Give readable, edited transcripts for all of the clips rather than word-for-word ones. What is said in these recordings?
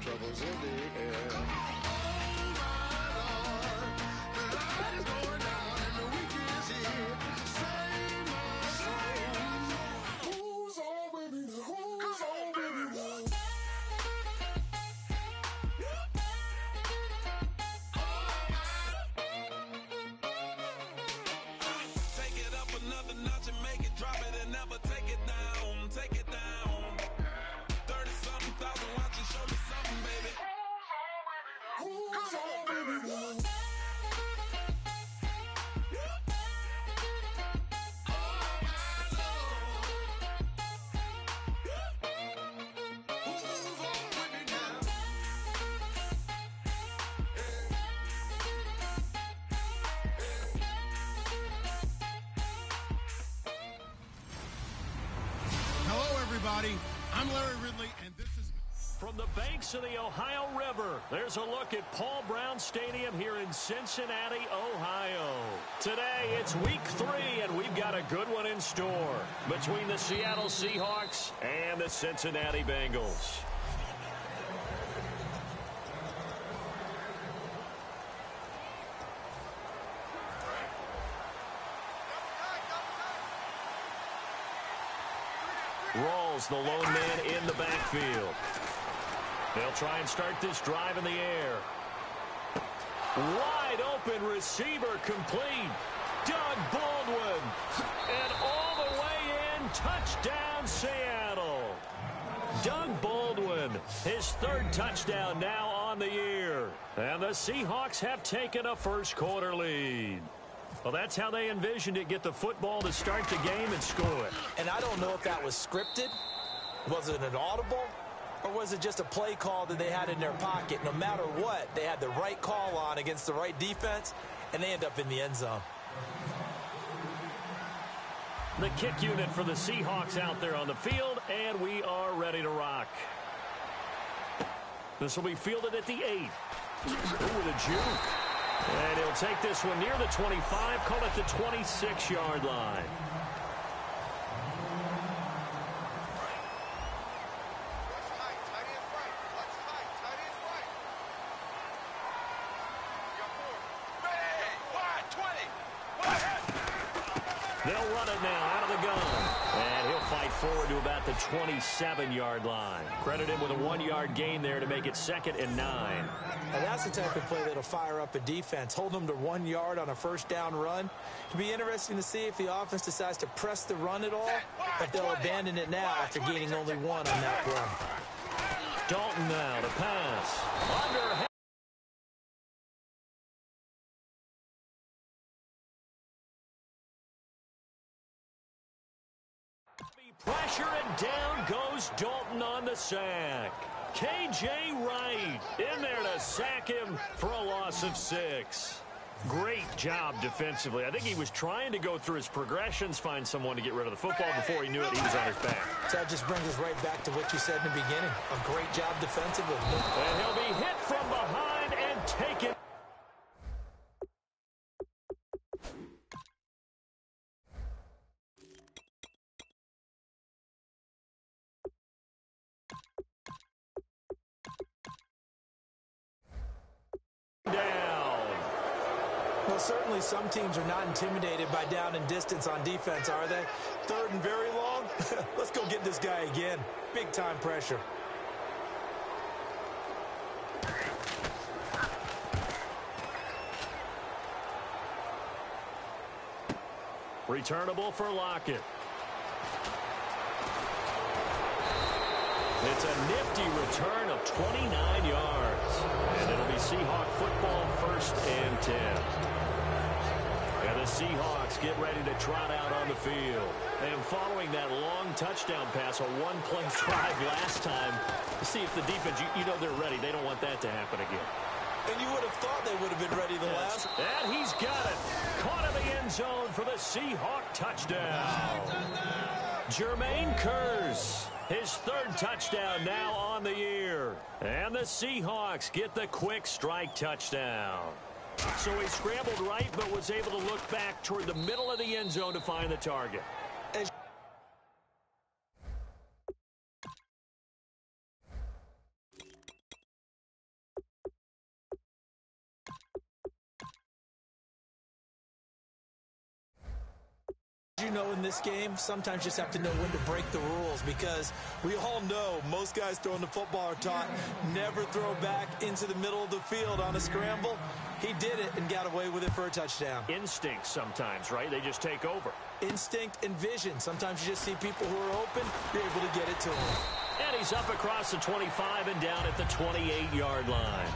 troubles in the air. Oh my Lord, the light is going down and the weekend is here. Save my soul. Who's on with me now? Who's on with me now? Take it up another notch and make it drop it and never take it down. Take it down. 30-something thousand watching, show me something, baby. Who's on with me now? Hello, everybody. I'm Larry Ridley, and this is... From the banks of the Ohio River, there's a look at Paul Brown Stadium here in Cincinnati, Ohio. Today, it's week 3, and we've got a good one in store between the Seattle Seahawks and the Cincinnati Bengals. Rawls, the lone man in the backfield. They'll try and start this drive in the air. Wide open receiver complete. Doug Baldwin. And all the way in, touchdown Seattle. Doug Baldwin, his 3rd touchdown now on the year. And the Seahawks have taken a first-quarter lead. Well, that's how they envisioned it, get the football to start the game and score it. And I don't know if that was scripted. Was it an audible? Or was it just a play call that they had in their pocket? No matter what, they had the right call on against the right defense, and they end up in the end zone. The kick unit for the Seahawks out there on the field, and we are ready to rock. This will be fielded at the 8. Ooh, the juke. And he'll take this one near the 25, call it the 26-yard line. They'll run it now out of the gun. And he'll fight forward to about the 27-yard line. Credit him with a 1-yard gain there to make it 2nd and 9. Now that's the type of play that'll fire up a defense. Hold them to 1 yard on a first down run. It'll be interesting to see if the offense decides to press the run at all, if they'll abandon it now after gaining only 1 on that run. Dalton now to pass. Under. Pressure, and down goes Dalton on the sack. K.J. Wright in there to sack him for a loss of 6. Great job defensively. I think he was trying to go through his progressions, find someone to get rid of the football. Before he knew it, he was on his back. So that just brings us right back to what you said in the beginning. A great job defensively. And he'll be hit from behind and taken. Down. Well, certainly some teams are not intimidated by down and distance on defense, are they? 3rd and very long? Let's go get this guy again. Big time pressure. Returnable for Lockett. It's a nifty return of 29 yards. And it'll be Seahawk football, 1st and 10. And the Seahawks get ready to trot out on the field. And following that long touchdown pass, a 1-play drive last time, to see if the defense, you know they're ready. They don't want that to happen again. And you would have thought they would have been ready the last. And he's got it. Caught in the end zone for the Seahawk touchdown. Jermaine Kearse, his 3rd touchdown now on the year. And the Seahawks get the quick strike touchdown. So he scrambled right, but was able to look back toward the middle of the end zone to find the target. You know, in this game, sometimes you just have to know when to break the rules, because we all know most guys throwing the football are taught never throw back into the middle of the field on a scramble. He did it and got away with it for a touchdown. Instinct sometimes, right? They just take over. Instinct and vision. Sometimes you just see people who are open, you're able to get it to them. And he's up across the 25 and down at the 28-yard line.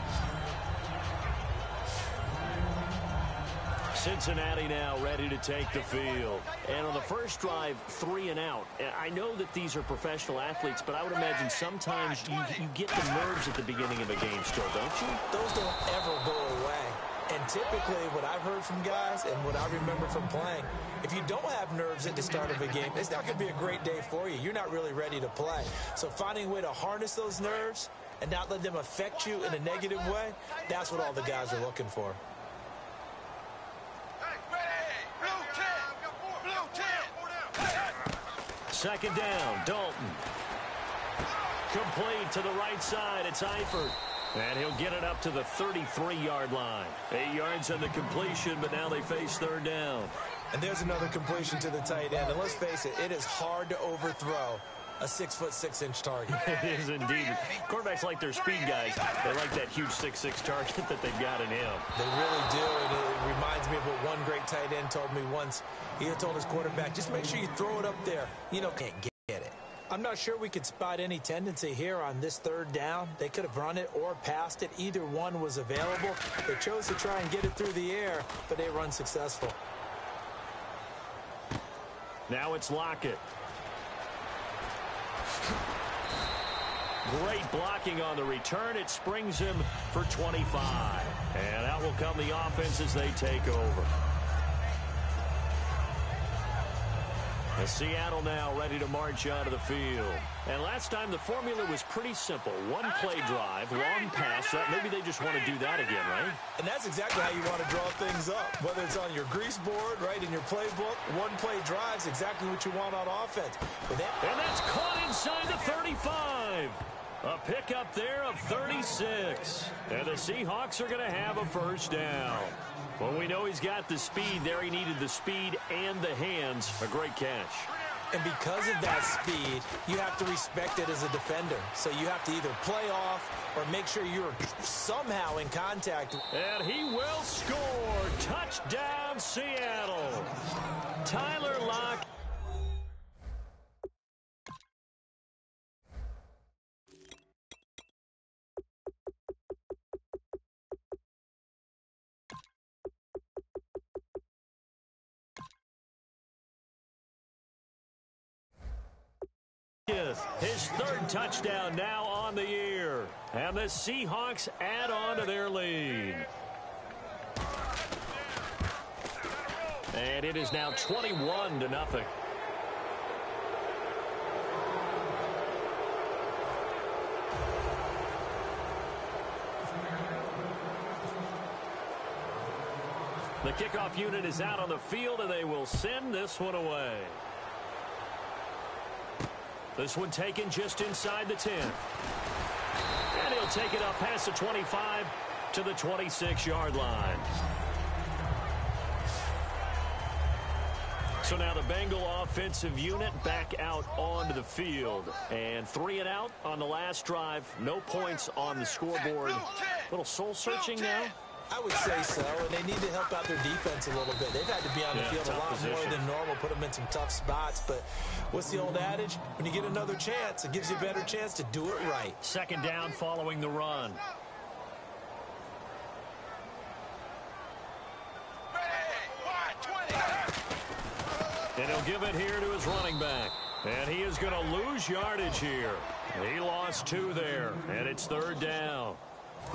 Cincinnati now ready to take the field. And on the first drive, 3 and out. I know that these are professional athletes, but I would imagine sometimes you get the nerves at the beginning of a game still, don't you? Those don't ever go away. And typically what I've heard from guys and what I remember from playing, if you don't have nerves at the start of a game, it's not going to be a great day for you. You're not really ready to play. So finding a way to harness those nerves and not let them affect you in a negative way, that's what all the guys are looking for. Second down, Dalton. Complete to the right side. It's Eifert. And he'll get it up to the 33-yard line. 8 yards on the completion, but now they face third down. And there's another completion to the tight end. And let's face it, it is hard to overthrow a 6'6" target. It is indeed. Quarterbacks like their speed guys. They like that huge 6'6" target that they've got in him. They really do, and it reminds me of what one great tight end told me once. He had told his quarterback, just make sure you throw it up there. You know, can't get it. I'm not sure we could spot any tendency here on this third down. They could have run it or passed it. Either one was available. They chose to try and get it through the air, but they were unsuccessful. Now it's Lockett. Great blocking on the return. It springs him for 25. And out will come the offense as they take over. And Seattle now ready to march out of the field. And last time the formula was pretty simple. One play drive, long pass. Maybe they just want to do that again, right? And that's exactly how you want to draw things up. Whether it's on your grease board, right, in your playbook, one play drive's exactly what you want on offense. And that's caught inside the 35. A pickup there of 36. And the Seahawks are going to have a first down. Well, we know he's got the speed there. He needed the speed and the hands. A great catch. And because of that speed, you have to respect it as a defender. So you have to either play off or make sure you're somehow in contact. And he will score. Touchdown, Seattle. Tyler Lockett. His third touchdown now on the year. And the Seahawks add on to their lead. And it is now 21-0. The kickoff unit is out on the field, and they will send this one away. This one taken just inside the 10. And he'll take it up past the 25 to the 26-yard line. So now the Bengal offensive unit back out onto the field. And 3 and out on the last drive. No points on the scoreboard. A little soul-searching now. I would say so, and they need to help out their defense a little bit. They've had to be on the field a lot more than normal, put them in some tough spots. But what's the old adage? When you get another chance, it gives you a better chance to do it right. Second down following the run. And he'll give it here to his running back. And he is going to lose yardage here. He lost 2 there, and it's third down.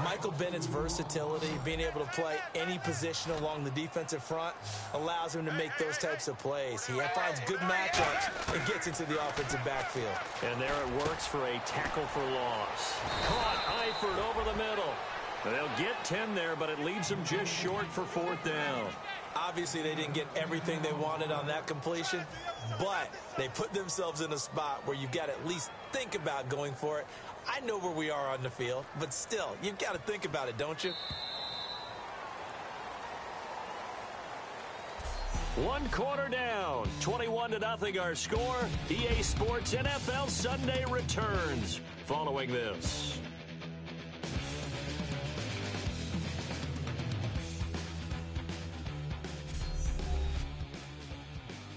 Michael Bennett's versatility, being able to play any position along the defensive front, allows him to make those types of plays. He finds good matchups and gets into the offensive backfield. And there it works for a tackle for loss. Caught Eifert over the middle. They'll get 10 there, but it leaves them just short for fourth down. Obviously, they didn't get everything they wanted on that completion, but they put themselves in a spot where you've got to at least think about going for it. I know where we are on the field, but still, you've got to think about it, don't you? One quarter down, 21-0 our score. EA Sports NFL Sunday returns following this.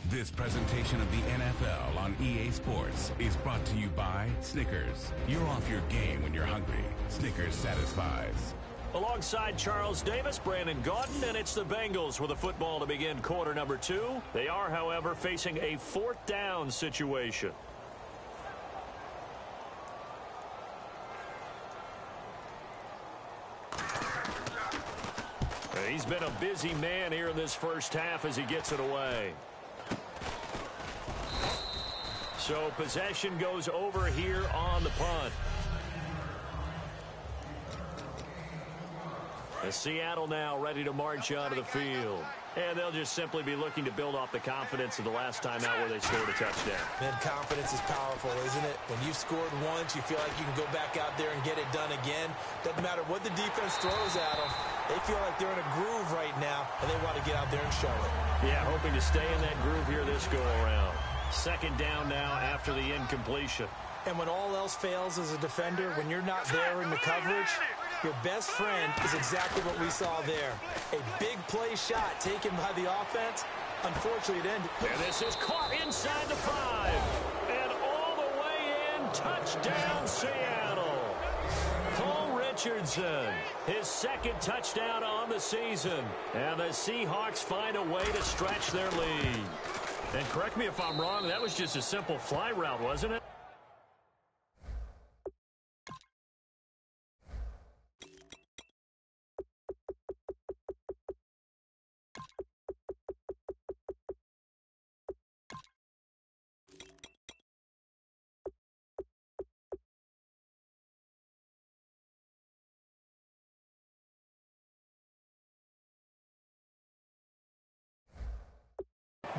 This presentation of the NFL on EA Sports is brought to you by Snickers. You're off your game when you're hungry. Snickers satisfies. Alongside Charles Davis, Brandon Gaudin, and it's the Bengals with a football to begin quarter number 2. They are, however, facing a 4th down situation. He's been a busy man here in this first half as he gets it away. So possession goes over here on the punt. As Seattle now ready to march onto the field. And they'll just simply be looking to build off the confidence of the last time out where they scored a touchdown. Man, confidence is powerful, isn't it? When you've scored once, you feel like you can go back out there and get it done again. Doesn't matter what the defense throws at them. They feel like they're in a groove right now, and they want to get out there and show it. Yeah, hoping to stay in that groove here this go-around. 2nd down now after the incompletion. And when all else fails as a defender, when you're not there in the coverage, your best friend is exactly what we saw there. A big play shot taken by the offense. Unfortunately, it ended. And this is caught inside the 5. And all the way in, touchdown Seattle. Cole Richardson, his 2nd touchdown on the season. And the Seahawks find a way to stretch their lead. And correct me if I'm wrong, that was just a simple fly route, wasn't it?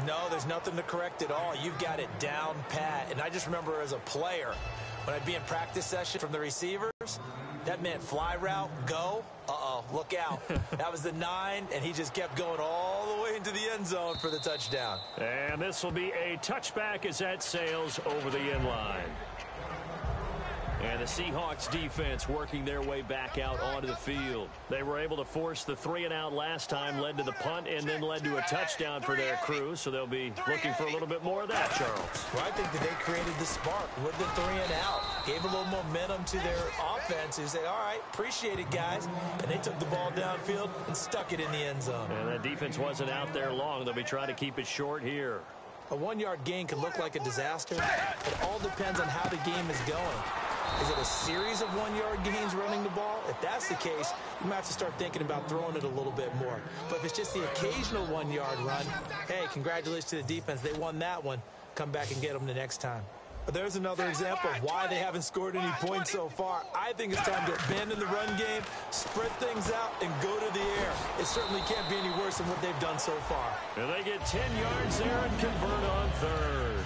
No, there's nothing to correct at all. You've got it down pat. And I just remember as a player, when I'd be in practice session from the receivers, that meant fly route, go. Uh-oh, look out. That was the 9, and he just kept going all the way into the end zone for the touchdown. And this will be a touchback as that sails over the end line. And the Seahawks defense working their way back out onto the field. They were able to force the 3-and-out last time, led to the punt, and then led to a touchdown for their crew. So they'll be looking for a little bit more of that, Charles. Well, I think that they created the spark with the 3-and-out. Gave a little momentum to their offense who said, all right, appreciate it, guys. And they took the ball downfield and stuck it in the end zone. And that defense wasn't out there long. They'll be trying to keep it short here. A 1-yard gain could look like a disaster. It all depends on how the game is going. Is it a series of 1-yard gains running the ball? If that's the case, you might have to start thinking about throwing it a little bit more. But if it's just the occasional 1-yard run, hey, congratulations to the defense. They won that one. Come back and get them the next time. But there's another example of why they haven't scored any points so far. I think it's time to abandon the run game, spread things out, and go to the air. It certainly can't be any worse than what they've done so far. And they get 10 yards there and convert on 3rd.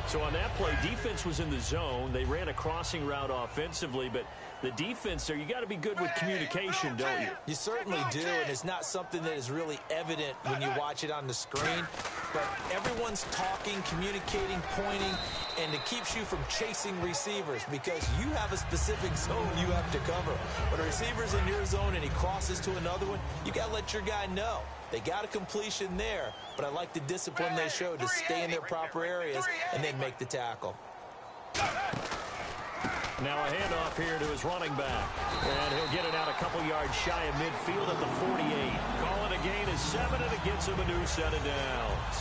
So on that play, defense was in the zone. They ran a crossing route offensively, but the defense there, you got to be good with communication, don't you? You certainly do, and it's not something that is really evident when you watch it on the screen. But everyone's talking, communicating, pointing, and it keeps you from chasing receivers because you have a specific zone you have to cover. When a receiver's in your zone and he crosses to another one, you got to let your guy know. They got a completion there, but I like the discipline they showed to stay in their proper areas and then make the tackle. Now a handoff here to his running back. And he'll get it out a couple yards shy of midfield at the 48. Calling a gain of 7, and it gets him a new set of downs.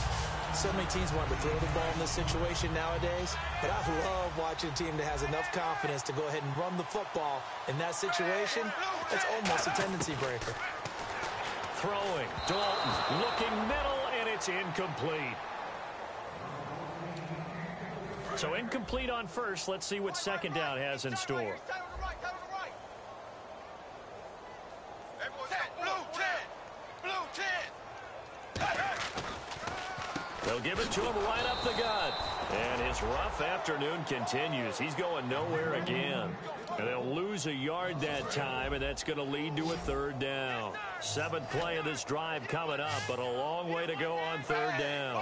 So many teams want to throw the ball in this situation nowadays, but I love watching a team that has enough confidence to go ahead and run the football. In that situation, it's almost a tendency breaker. Throwing, Dalton looking middle, and it's incomplete. So incomplete on first. Let's see what 2nd down has in store. They'll give it to him right up the gut. And his rough afternoon continues. He's going nowhere again. And they'll lose a yard that time, and that's going to lead to a third down. 7th play of this drive coming up, but a long way to go on third down.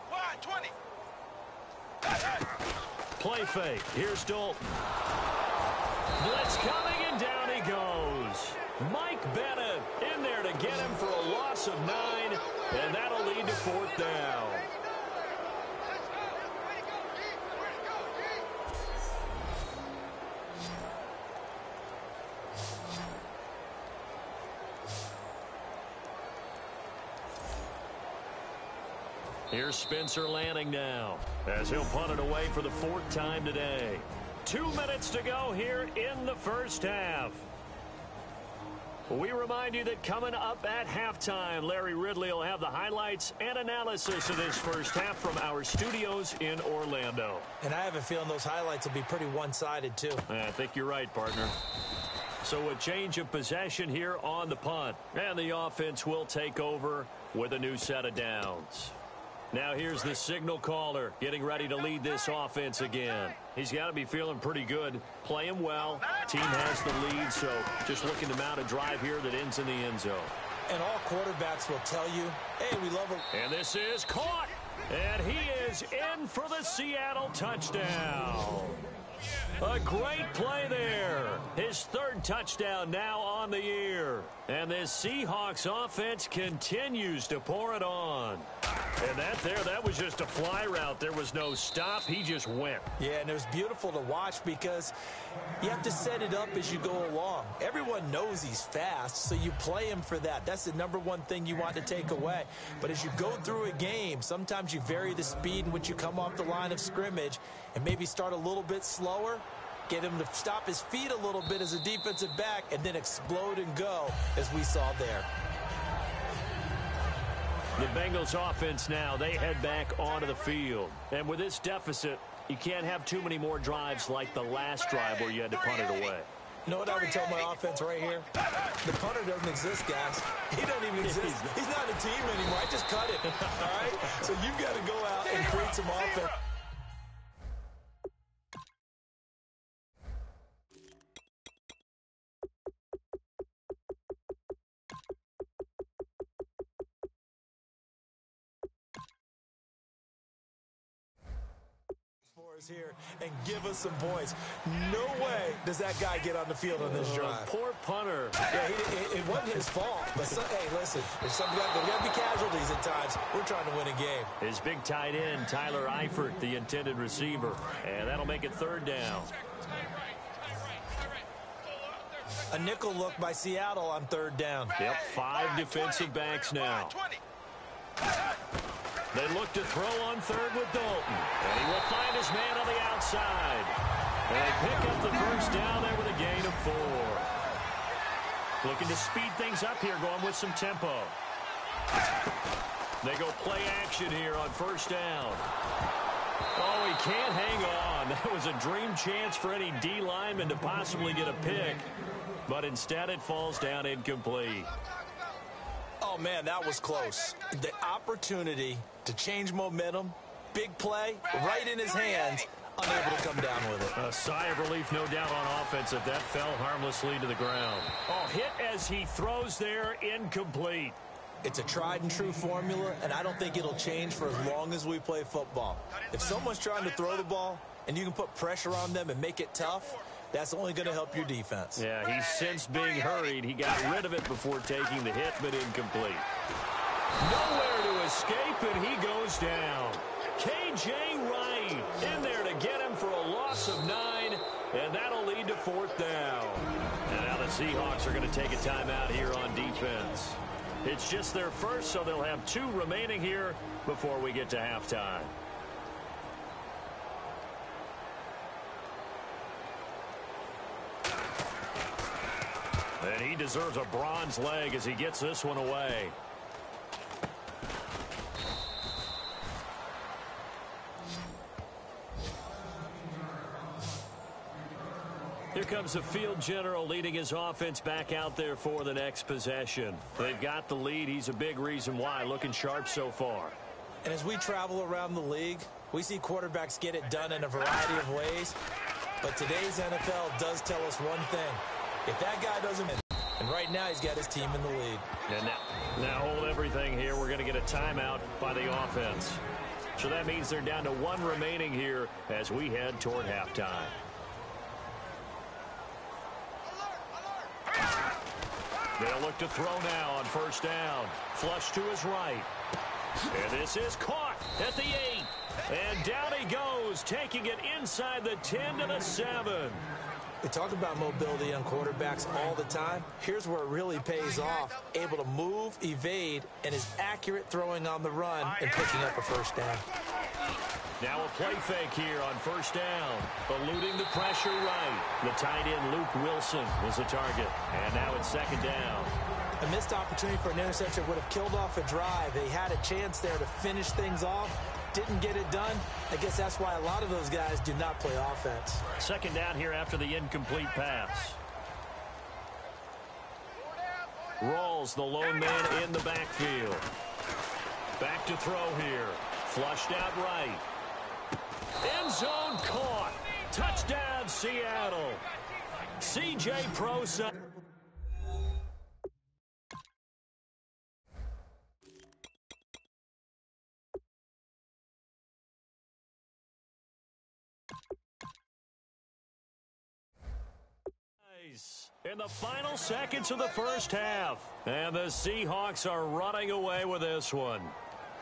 Wide 20. Play fake. Here's Dalton. Blitz coming, and down he goes. Mike Bennett in there to get him for a loss of 9, and that'll lead to 4th down. Here's Spencer Lanning now as he'll punt it away for the 4th time today. 2 minutes to go here in the first half. We remind you that coming up at halftime, Larry Ridley will have the highlights and analysis of this first half from our studios in Orlando. And I have a feeling those highlights will be pretty one-sided, too. I think you're right, partner. So a change of possession here on the punt. And the offense will take over with a new set of downs. Now here's the signal caller getting ready to lead this offense again. He's got to be feeling pretty good, playing well. Team has the lead, so just looking to mount a drive here that ends in the end zone. And all quarterbacks will tell you, hey, we love him. And this is caught. And he is in for the Seattle touchdown. A great play there. His 3rd touchdown now on the year. And this Seahawks offense continues to pour it on. And that was just a fly route. There was no stop. He just went. Yeah, and it was beautiful to watch because you have to set it up as you go along. Everyone knows he's fast, so you play him for that. That's the #1 thing you want to take away. But as you go through a game, sometimes you vary the speed in which you come off the line of scrimmage and maybe start a little bit slower, get him to stop his feet a little bit as a defensive back, and then explode and go, as we saw there. The Bengals offense now, they head back onto the field. And with this deficit, you can't have too many more drives like the last drive where you had to punt it away. You know what I would tell my offense right here? The punter doesn't exist, guys. He doesn't even exist. He's not a team anymore. I just cut it, all right? So you've got to go out and create some offense. Here and give us some points. No way does that guy get on the field on this drive. Poor punter. Yeah, it wasn't his fault. But hey, listen, there's got to be casualties at times. We're trying to win a game. His big tight end, Tyler Eifert, the intended receiver. And that'll make it 3rd down. A nickel look by Seattle on 3rd down. Yep, 5 defensive backs now. They look to throw on 3rd with Dalton. And he will find his man on the outside. And they pick up the first down there with a gain of 4. Looking to speed things up here, going with some tempo. They go play action here on 1st down. Oh, he can't hang on. That was a dream chance for any D lineman to possibly get a pick. But instead it falls down incomplete. Oh, man, that was close. The opportunity to change momentum, big play, right in his hands, unable to come down with it. A sigh of relief, no doubt, on offense if that fell harmlessly to the ground. Oh, hit as he throws there, incomplete. It's a tried-and-true formula, and I don't think it'll change for as long as we play football. If someone's trying to throw the ball and you can put pressure on them and make it tough, that's only going to help your defense. Yeah, he's since being hurried. He got rid of it before taking the hit, but incomplete. Nowhere to escape, and he goes down. K.J. Wright in there to get him for a loss of 9, and that'll lead to 4th down. And now the Seahawks are going to take a timeout here on defense. It's just their first, so they'll have 2 remaining here before we get to halftime. And he deserves a bronze leg as he gets this one away. Here comes the field general leading his offense back out there for the next possession. They've got the lead. He's a big reason why. Looking sharp so far. And as we travel around the league, we see quarterbacks get it done in a variety of ways. But today's NFL does tell us one thing. If that guy doesn't win, and right now he's got his team in the lead. And now hold everything here. We're going to get a timeout by the offense. So that means they're down to one remaining here as we head toward halftime. They'll look to throw now on first down. Flush to his right. And this is caught at the 8. And down he goes, taking it inside the 10 to the 7. We talk about mobility on quarterbacks all the time. Here's where it really pays off. Able to move, evade, and is accurate throwing on the run and picking up a first down. Now a play fake here on first down. Eluding the pressure right. The tight end, Luke Wilson, was the target. And now it's second down. A missed opportunity for an interception would have killed off a drive. They had a chance there to finish things off. Didn't get it done. I guess that's why a lot of those guys do not play offense. Second down here after the incomplete pass. Rawls, the lone man in the backfield. Back to throw here. Flushed out right. End zone caught. Touchdown, Seattle. C.J. Prosa. In the final seconds of the first half. And the Seahawks are running away with this one.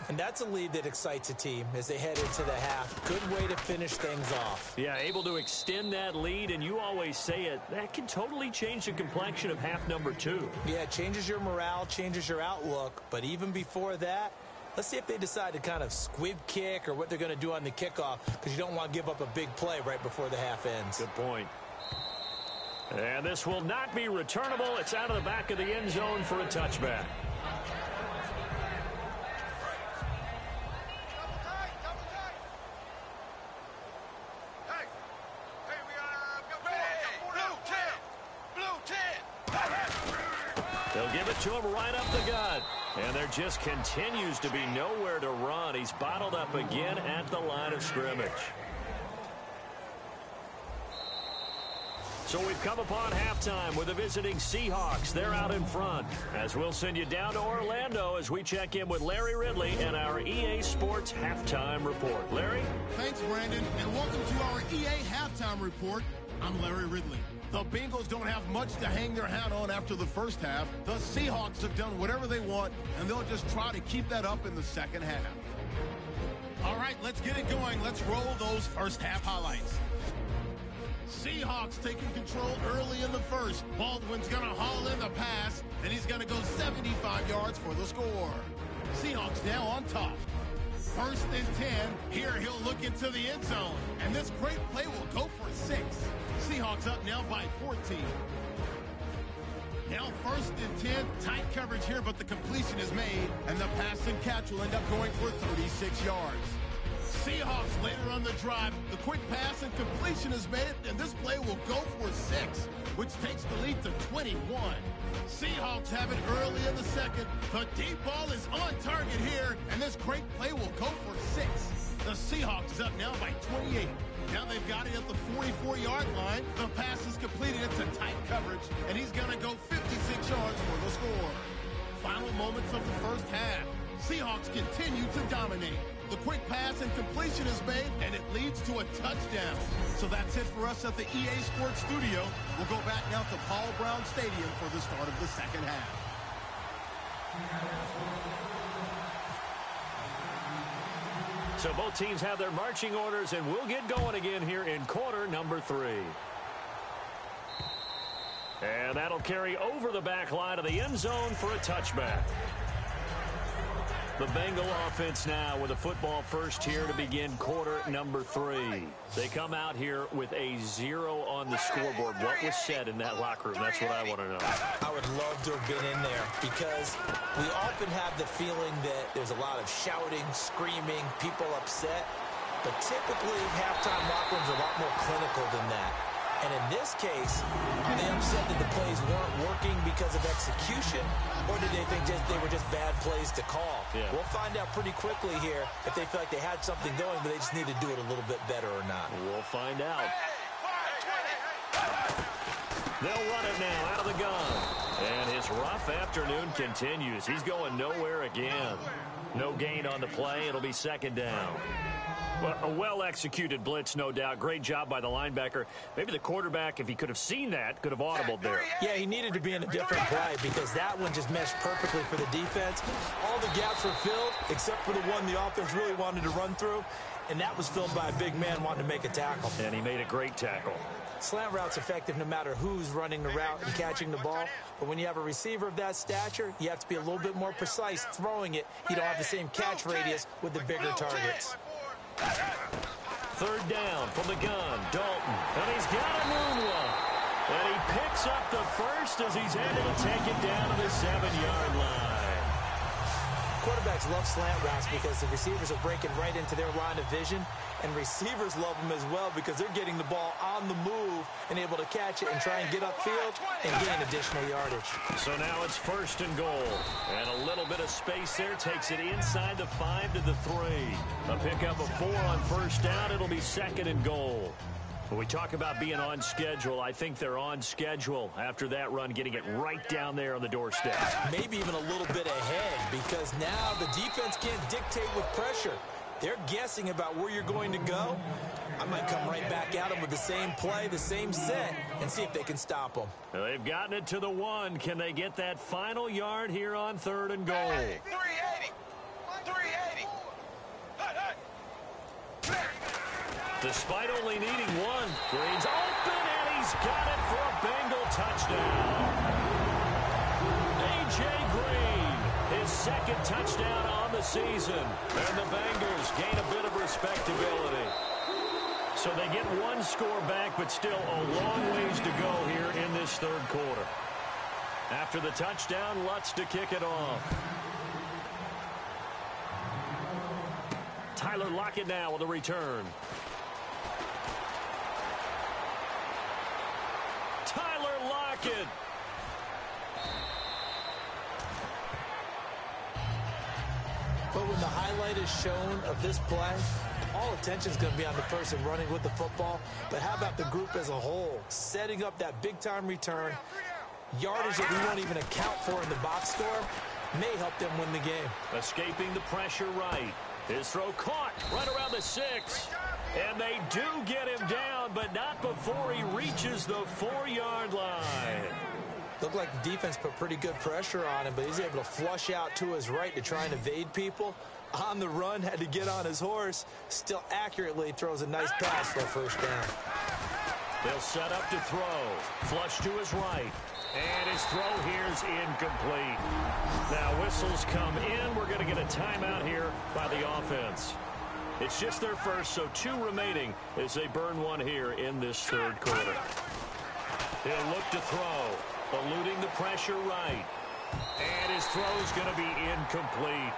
And that's a lead that excites a team as they head into the half. Good way to finish things off. Yeah, able to extend that lead, and you always say it, that can totally change the complexion of half number 2. Yeah, it changes your morale, changes your outlook. But even before that, let's see if they decide to kind of squib kick or what they're going to do on the kickoff, because you don't want to give up a big play right before the half ends. Good point. And this will not be returnable. It's out of the back of the end zone for a touchback. They'll give it to him right up the gut. And there just continues to be nowhere to run. He's bottled up again at the line of scrimmage. So we've come upon halftime with the visiting Seahawks. They're out in front. As we'll send you down to Orlando as we check in with Larry Ridley and our EA Sports Halftime Report. Larry? Thanks, Brandon, and welcome to our EA Halftime Report. I'm Larry Ridley. The Bengals don't have much to hang their hat on after the first half. The Seahawks have done whatever they want, and they'll just try to keep that up in the second half. All right, let's get it going. Let's roll those first half highlights. Seahawks taking control early in the first. Baldwin's going to haul in the pass, and he's going to go 75 yards for the score. Seahawks now on top. First and 10. Here he'll look into the end zone, and this great play will go for 6. Seahawks up now by 14. Now first and 10. Tight coverage here, but the completion is made, and the pass and catch will end up going for 36 yards. Seahawks later on the drive. The quick pass and completion is made, and this play will go for 6, which takes the lead to 21. Seahawks have it early in the second. The deep ball is on target here, and this great play will go for 6. The Seahawks is up now by 28. Now they've got it at the 44-yard line. The pass is completed. It's a tight coverage, and he's going to go 56 yards for the score. Final moments of the first half. Seahawks continue to dominate. The quick pass and completion is made, and it leads to a touchdown. So that's it for us at the EA Sports Studio. We'll go back now to Paul Brown Stadium for the start of the second half. So both teams have their marching orders, and we'll get going again here in quarter number 3. And that'll carry over the back line of the end zone for a touchback. The Bengal offense now with a football first here to begin quarter number 3. They come out here with a 0 on the scoreboard. What was said in that locker room? That's what I want to know. I would love to have been in there because we often have the feeling that there's a lot of shouting, screaming, people upset. But typically, halftime locker rooms are a lot more clinical than that. And in this case, are they upset that the plays weren't working because of execution, or did they think they were just bad plays to call? Yeah. We'll find out pretty quickly here if they feel like they had something going, but they just need to do it a little bit better or not. We'll find out. They'll run it now out of the gun. And his rough afternoon continues. He's going nowhere again. No gain on the play. It'll be second down. Well, a well-executed blitz, no doubt. Great job by the linebacker. Maybe the quarterback, if he could have seen that, could have audibled there. Yeah, he needed to be in a different play because that one just meshed perfectly for the defense. All the gaps were filled except for the one the offense really wanted to run through, and that was filled by a big man wanting to make a tackle. And he made a great tackle. Slant route's effective no matter who's running the route and catching the ball. But when you have a receiver of that stature, you have to be a little bit more precise throwing it. You don't have the same catch radius with the bigger targets. Third down from the gun, Dalton. And he's got a moonwalk. And he picks up the first as he's able to take it down to the 7-yard line. Quarterbacks love slant routes because the receivers are breaking right into their line of vision, and receivers love them as well because they're getting the ball on the move and able to catch it and try and get upfield and gain additional yardage. So now it's first and goal. And a little bit of space there takes it inside the 5 to the 3. A pickup of 4 on first down. It'll be second and goal. When we talk about being on schedule, I think they're on schedule after that run, getting it right down there on the doorstep. Maybe even a little bit ahead because now the defense can't dictate with pressure. They're guessing about where you're going to go. I might come right back at them with the same play, the same set, and see if they can stop them. They've gotten it to the 1. Can they get that final yard here on third and goal? 380. 380. Despite only needing 1, Green's open, and he's got it for a Bengal touchdown. A.J. Green, his second touchdown on the season. And the Bengals gain a bit of respectability. So they get 1 score back, but still a long ways to go here in this third quarter. After the touchdown, Lutz to kick it off. Tyler Lockett now with a return. Tyler Lockett. But when the highlight is shown of this play, all attention is going to be on the person running with the football. But how about the group as a whole? Setting up that big-time return, yardage that we won't even account for in the box score, may help them win the game. Escaping the pressure right. His throw caught right around the 6. And they do get him down, but not before he reaches the 4-yard line. Looked like the defense put pretty good pressure on him, but he's able to flush out to his right to try and evade people. On the run, had to get on his horse. Still accurately throws a nice pass for a first down. They'll set up to throw. Flush to his right. And his throw here is incomplete. Now whistles come in. We're going to get a timeout here by the offense. It's just their first, so 2 remaining as they burn 1 here in this third quarter. He'll look to throw, eluding the pressure right. And his throw's going to be incomplete.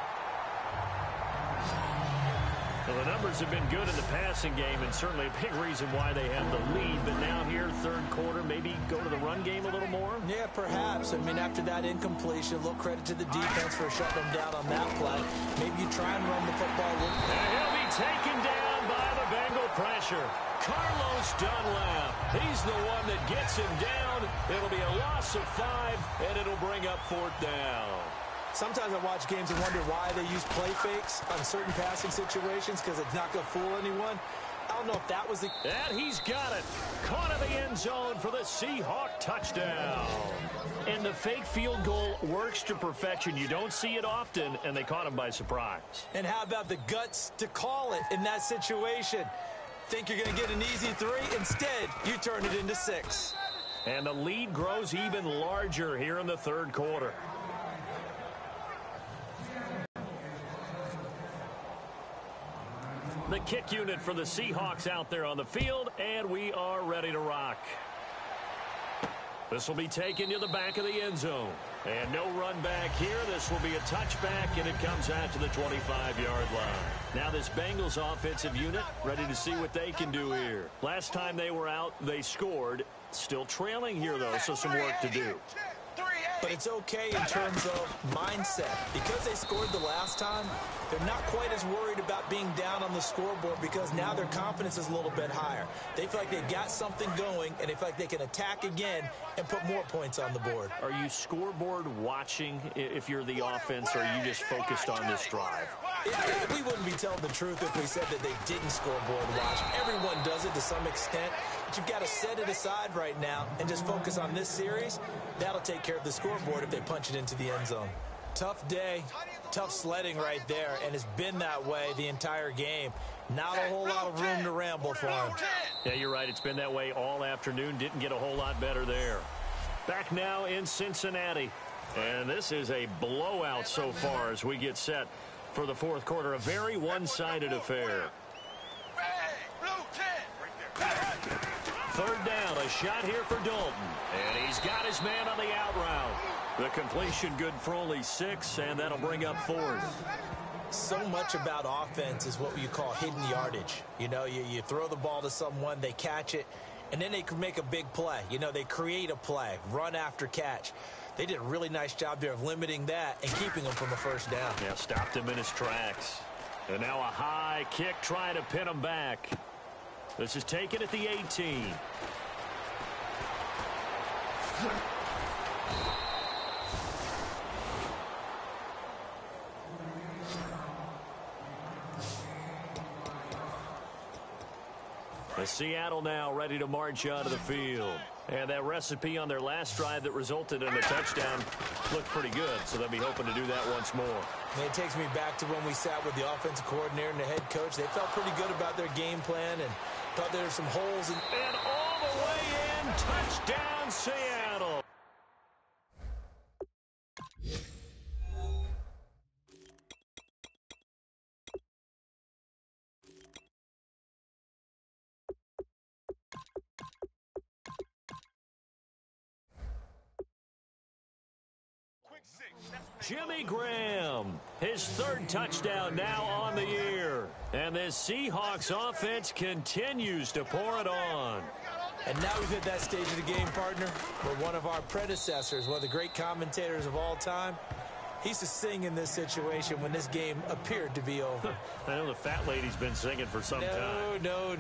Well, the numbers have been good in the passing game, and certainly a big reason why they have the lead. But now here, third quarter, maybe go to the run game a little more? Yeah, perhaps. I mean, after that incompletion, a little credit to the defense for shutting them down on that play. Maybe you try and run the football a little. And he'll be taken down by the Bengal pressure. Carlos Dunlap. He's the one that gets him down. It'll be a loss of 5, and it'll bring up 4th down. Sometimes I watch games and wonder why they use play fakes on certain passing situations because it's not going to fool anyone. I don't know if that was the... And he's got it. Caught in the end zone for the Seahawk touchdown. And the fake field goal works to perfection. You don't see it often, and they caught him by surprise. And how about the guts to call it in that situation? Think you're going to get an easy 3? Instead, you turn it into 6. And the lead grows even larger here in the third quarter. The kick unit for the Seahawks out there on the field, and we are ready to rock. This will be taken to the back of the end zone. And no run back here. This will be a touchback, and it comes out to the 25-yard line. Now this Bengals offensive unit ready to see what they can do here. Last time they were out, they scored. Still trailing here, though, so some work to do. 380. but it's okay in terms of mindset. Because they scored the last time, they're not quite as worried about being down on the scoreboard because now their confidence is a little bit higher. They feel like they've got something going, and they feel like they can attack again and put more points on the board. Are you scoreboard watching if you're the offense, or are you just focused on this drive? We wouldn't be telling the truth if we said that they didn't scoreboard watch. Everyone does it to some extent, but you've got to set it aside right now and just focus on this series. That'll take care of the scoreboard if they punch it into the end zone. Tough day, tough sledding right there, and it's been that way the entire game. Not a whole lot of room to ramble for him. Yeah, you're right. It's been that way all afternoon. Didn't get a whole lot better there. Back now in Cincinnati. And this is a blowout so far as we get set for the fourth quarter. A very one-sided affair. Third down, a shot here for Dalton. And he's got his man on the out route. The completion good for only 6, and that'll bring up fourth. So much about offense is what you call hidden yardage. You know, you throw the ball to someone, they catch it, and then they can make a big play. You know, they create a play, run after catch. They did a really nice job there of limiting that and keeping him from a first down. Yeah, stopped him in his tracks. And now a high kick trying to pin him back. This is taken at the 18. Seattle now ready to march out of the field. And that recipe on their last drive that resulted in a touchdown looked pretty good, so they'll be hoping to do that once more. And it takes me back to when we sat with the offensive coordinator and the head coach. They felt pretty good about their game plan and thought there were some holes. And all the way in, touchdown Seattle. Jimmy Graham, his third touchdown now on the year. And this Seahawks offense continues to pour it on. And now we've hit that stage of the game, partner, where one of our predecessors, one of the great commentators of all time, he used to sing in this situation when this game appeared to be over. I know the fat lady's been singing for some time. No,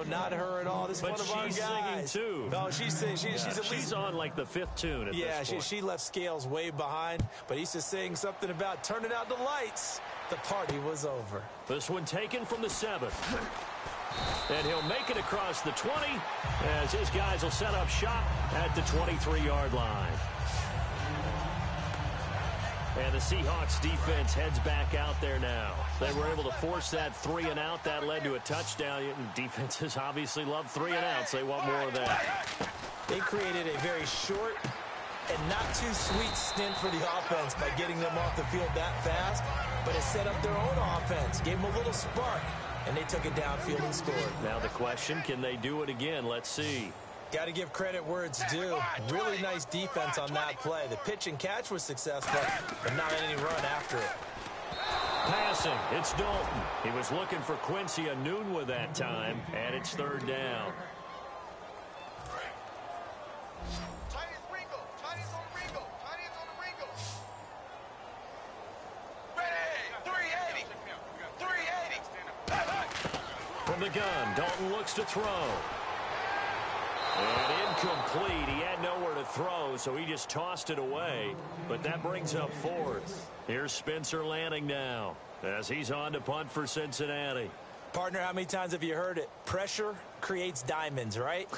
not her at all. This is one of our guys. But she's singing, too. No, she's singing. She's on, like, the 5th tune at this point. She left Scales way behind, but he used to sing something about turning out the lights. The party was over. This one taken from the 7th. And he'll make it across the 20 as his guys will set up shop at the 23-yard line. And the Seahawks defense heads back out there now. They were able to force that 3 and out. That led to a touchdown. Defenses obviously love 3 and outs. They want more of that. They created a very short and not too sweet stint for the offense by getting them off the field that fast, but it set up their own offense, gave them a little spark, and they took it downfield and scored. Now the question, can they do it again? Let's see. Got to give credit where it's due. Really nice defense on that play. The pitch and catch was successful, but not any run after it. Passing, it's Dalton. He was looking for Quincy Anoon with that time, and it's 3rd down. From the gun, Dalton looks to throw. And incomplete. He had nowhere to throw, so he just tossed it away. But that brings up 4th. Here's Spencer Lanning now as he's on to punt for Cincinnati. Partner, how many times have you heard it? Pressure creates diamonds, right?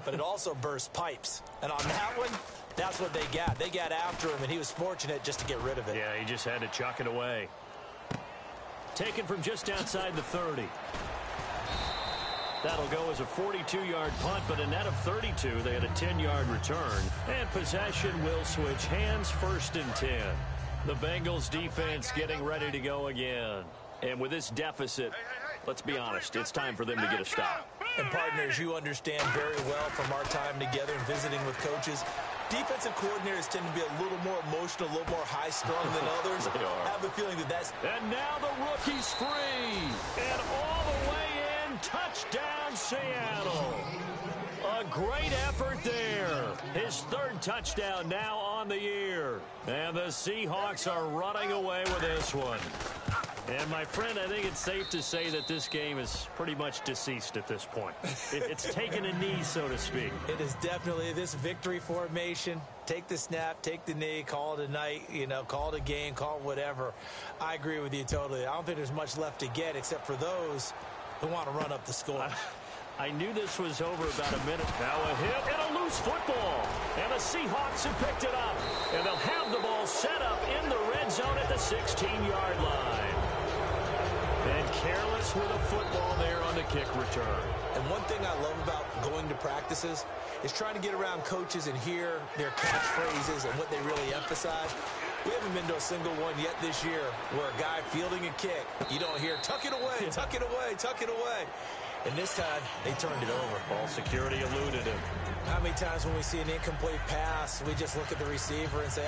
But it also bursts pipes. And on that one, that's what they got. They got after him, and he was fortunate just to get rid of it. Yeah, he just had to chuck it away. Taken from just outside the 30. That'll go as a 42-yard punt, but a net of 32. They had a 10-yard return. And possession will switch hands, 1st and 10. The Bengals defense getting ready to go again. And with this deficit, let's be honest, it's time for them to get a stop. And partners, you understand very well from our time together and visiting with coaches, defensive coordinators tend to be a little more emotional, a little more high-strung than others. They are. I have a feeling that that's... And now the rookie's free. And all the way in, touchdown Seattle. A A great effort there. His third touchdown now on the year. And the Seahawks are running away with this one. And, my friend, I think it's safe to say that this game is pretty much deceased at this point. It's taken a knee, so to speak. It is definitely this victory formation. Take the snap, take the knee, call it a night, call it a game, call it whatever. I agree with you totally. I don't think there's much left to get except for those who want to run up the score. I knew this was over about a minute. Now a hit and a loose football. And the Seahawks have picked it up. And they'll have the ball set up in the red zone at the 16-yard line. And careless with a football there on the kick return. And one thing I love about going to practices is trying to get around coaches and hear their catchphrases and what they really emphasize. We haven't been to a single one yet this year where a guy fielding a kick, you don't hear, tuck it away, tuck it away, tuck it away. And this time, they turned it over. Ball security eluded him. How many times when we see an incomplete pass, we just look at the receiver and say,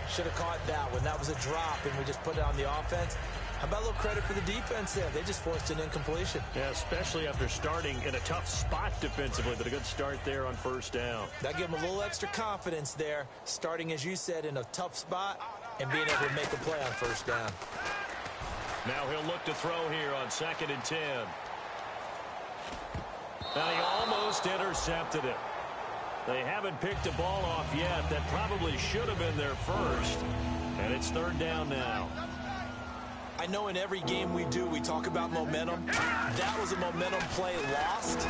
should have caught that one. That was a drop, and we just put it on the offense. How about a little credit for the defense there? They just forced an incompletion. Yeah, especially after starting in a tough spot defensively, but a good start there on first down. That gave them a little extra confidence there, starting, as you said, in a tough spot and being able to make a play on first down. Now he'll look to throw here on 2nd and 10. Now he almost intercepted it. They haven't picked a ball off yet. That probably should have been their first. And it's 3rd down now. I know in every game we do, we talk about momentum. That was a momentum play lost.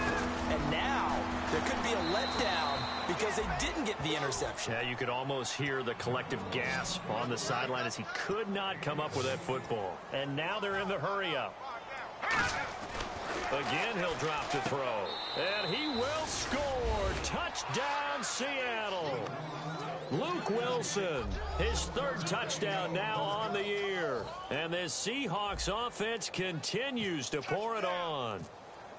And now there could be a letdown because they didn't get the interception. Yeah, you could almost hear the collective gasp on the sideline as he could not come up with that football. And now they're in the hurry-up. Again, he'll drop to throw. And he will score. Touchdown, Seattle. Luke Wilson, his 3rd touchdown now on the year. And this Seahawks offense continues to pour it on.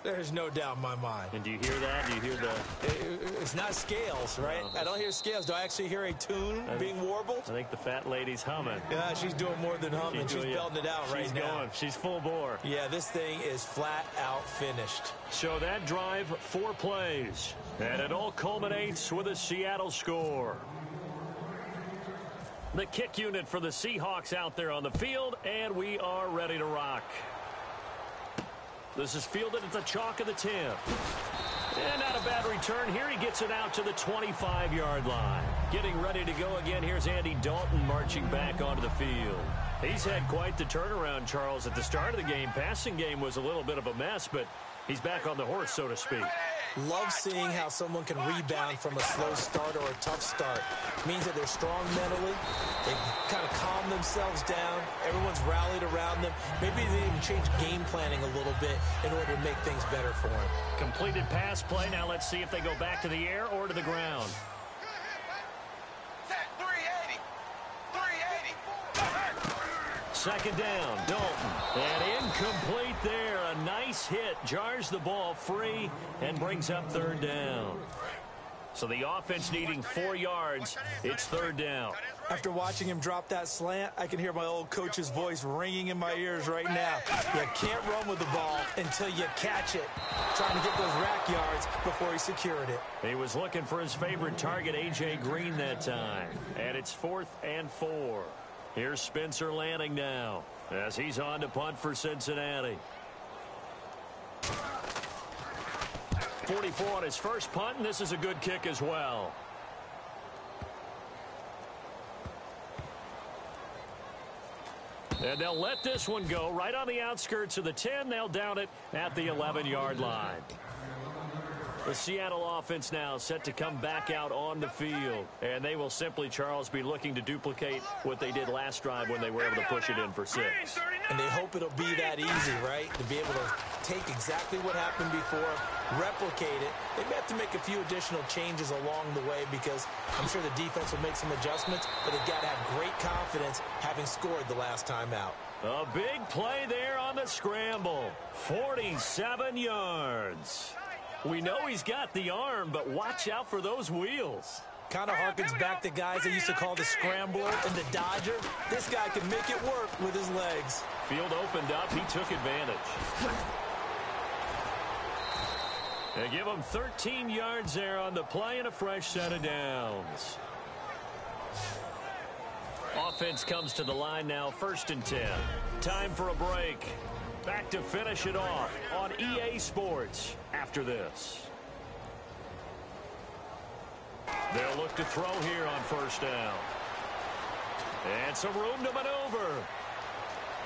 There's no doubt in my mind. And do you hear that? Do you hear the... It's not scales, right? No, I don't hear scales. Do I actually hear a tune being warbled? I think the fat lady's humming. Yeah, she's doing more than humming. She's belting it out right now. She's going. She's full bore. Yeah, this thing is flat out finished. So that drive, 4 plays. And it all culminates with a Seattle score. The kick unit for the Seahawks out there on the field, and we are ready to rock. This is fielded at the chalk of the 10. And not a bad return here. He gets it out to the 25-yard line. Getting ready to go again. Here's Andy Dalton marching back onto the field. He's had quite the turnaround, Charles. At the start of the game, passing game was a little bit of a mess, but he's back on the horse, so to speak. Love seeing how someone can rebound from a slow start or a tough start. It means that they're strong mentally. They kind of calm themselves down. Everyone's rallied around them. Maybe they even change game planning a little bit in order to make things better for them. Completed pass play. Now let's see if they go back to the air or to the ground. Set 380. 380. 2nd down, Dalton. And incomplete there. A nice hit. Jars the ball free and brings up 3rd down. So the offense needing 4 yards. It's 3rd down. After watching him drop that slant, I can hear my old coach's voice ringing in my ears right now. You can't run with the ball until you catch it. Trying to get those rack yards before he secured it. He was looking for his favorite target, A.J. Green, that time. And it's 4th and 4. Here's Spencer Lanning now as he's on to punt for Cincinnati. 44 on his first punt, and this is a good kick as well. And they'll let this one go right on the outskirts of the 10. They'll down it at the 11-yard line. The Seattle offense now set to come back out on the field. And they will simply, Charles, be looking to duplicate what they did last drive when they were able to push it in for 6. And they hope it'll be that easy, right? To be able to take exactly what happened before, replicate it. They may have to make a few additional changes along the way because I'm sure the defense will make some adjustments, but they've got to have great confidence having scored the last time out. A big play there on the scramble. 47 yards. We know he's got the arm, but watch out for those wheels. Kind of harkens back to guys they used to call the scrambler and the dodger. This guy can make it work with his legs. Field opened up. He took advantage. They give them 13 yards there on the play and a fresh set of downs. Offense comes to the line now, 1st and 10. Time for a break. Back to finish it off on EA Sports after this. They'll look to throw here on 1st down. And some room to maneuver.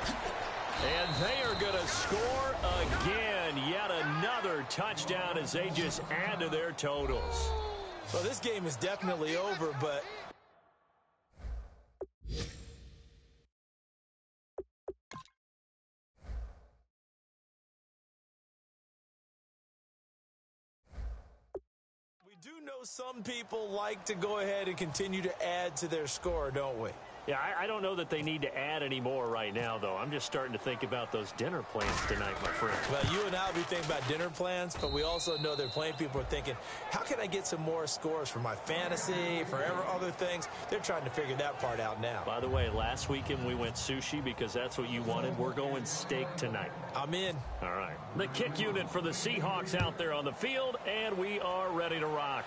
And they are going to score again. Yet another touchdown as they just add to their totals. Well, this game is definitely over, but we do know some people like to go ahead and continue to add to their score, don't we? Yeah, I don't know that they need to add any more right now, though. I'm just starting to think about those dinner plans tonight, my friend. Well, you and I will be thinking about dinner plans, but we also know there are plenty of people are thinking, how can I get some more scores for my fantasy, for other things? They're trying to figure that part out now. By the way, last weekend we went sushi because that's what you wanted. We're going steak tonight. I'm in. All right. The kick unit for the Seahawks out there on the field, and we are ready to rock.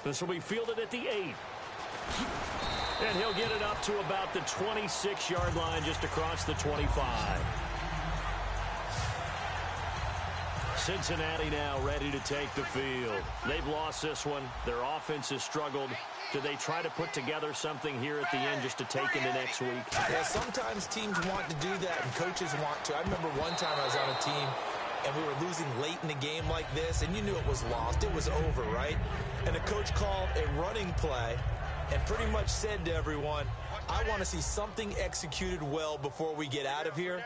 This will be fielded at the 8. And he'll get it up to about the 26-yard line, just across the 25. Cincinnati now ready to take the field. They've lost this one. Their offense has struggled. Do they try to put together something here at the end just to take into next week? Yeah, sometimes teams want to do that and coaches want to. I remember one time I was on a team and we were losing late in the game like this, and you knew it was lost. It was over, right? And the coach called a running play and pretty much said to everyone, I want to see something executed well before we get out of here.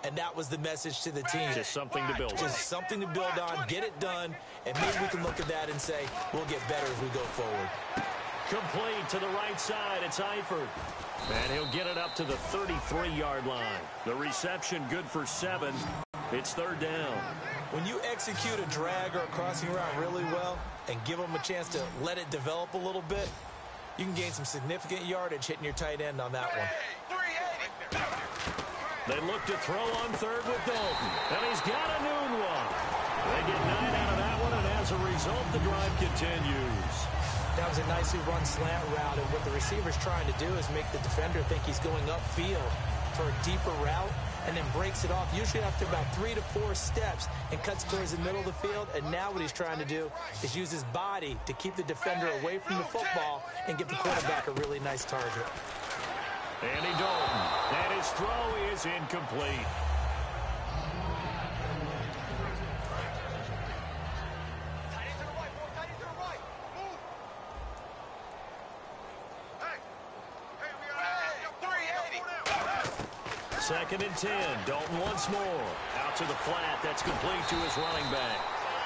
And that was the message to the team. Just something to build on. Just something to build on, get it done, and maybe we can look at that and say, we'll get better as we go forward. Complete to the right side. It's Eifert. And he'll get it up to the 33-yard line. The reception good for 7. It's 3rd down. When you execute a drag or a crossing route really well and give them a chance to let it develop a little bit, you can gain some significant yardage hitting your tight end on that one. They look to throw on 3rd with Dalton. And he's got a noon one. They get 9 out of that one, and as a result, the drive continues. That was a nicely run slant route, and what the receiver's trying to do is make the defender think he's going upfield for a deeper route, and then breaks it off, usually after about 3 to 4 steps, and cuts towards the middle of the field. And now what he's trying to do is use his body to keep the defender away from the football and give the quarterback a really nice target. Andy Dalton, and his throw is incomplete. Second and 10. Dalton once more. Out to the flat. That's complete to his running back.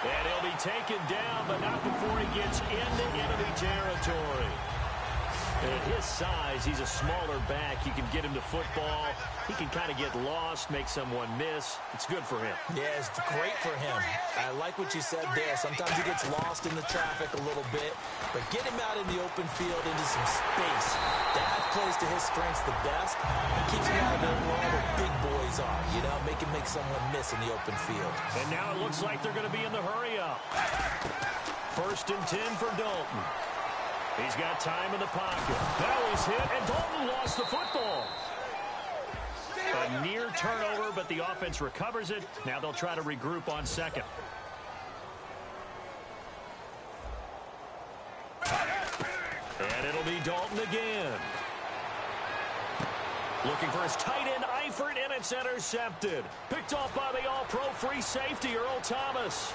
And he'll be taken down, but not before he gets into enemy territory. At his size, he's a smaller back. You can get him to football. He can kind of get lost, make someone miss. It's good for him. Yeah, it's great for him. I like what you said there. Sometimes he gets lost in the traffic a little bit, but get him out in the open field into some space. That plays to his strengths the best. He keeps him out of there where all the big boys are, you know, make him make someone miss in the open field. And now it looks like they're going to be in the hurry up. 1st and 10 for Dalton. He's got time in the pocket. Now he's hit, and Dalton lost the football. A near turnover, but the offense recovers it. Now they'll try to regroup on 2nd. And it'll be Dalton again. Looking for his tight end, Eifert, and it's intercepted. Picked off by the all-pro free safety, Earl Thomas.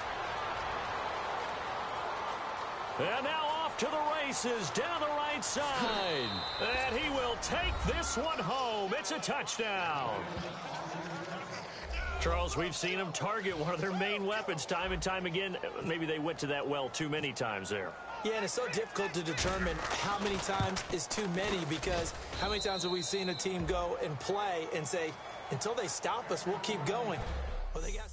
And now off to the races down the right side. And he will take this one home. It's a touchdown. Charles, we've seen them target one of their main weapons time and time again. Maybe they went to that well too many times there. Yeah, and it's so difficult to determine how many times is too many, because how many times have we seen a team go and play and say, until they stop us, we'll keep going. Well, they got...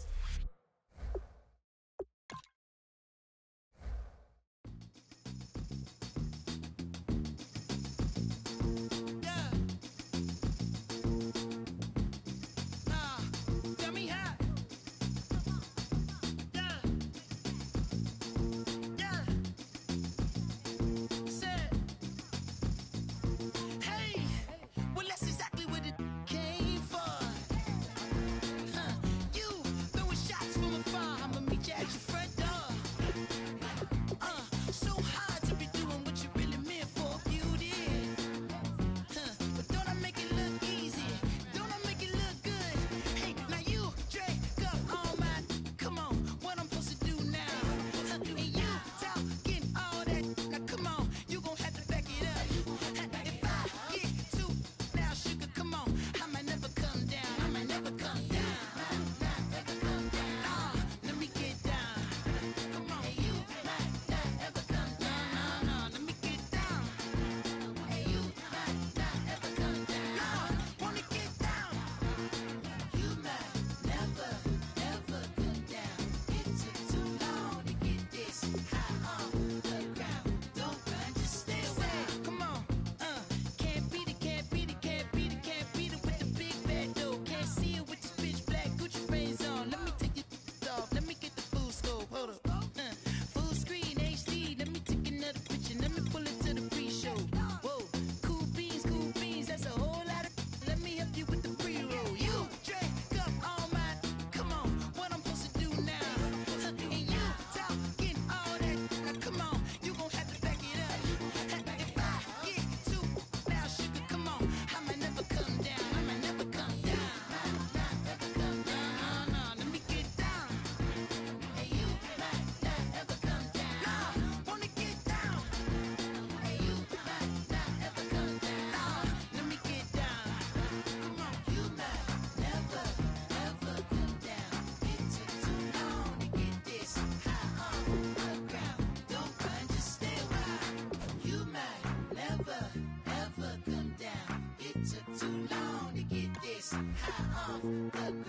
high off the ground.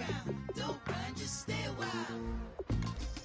Don't run, just stay a while.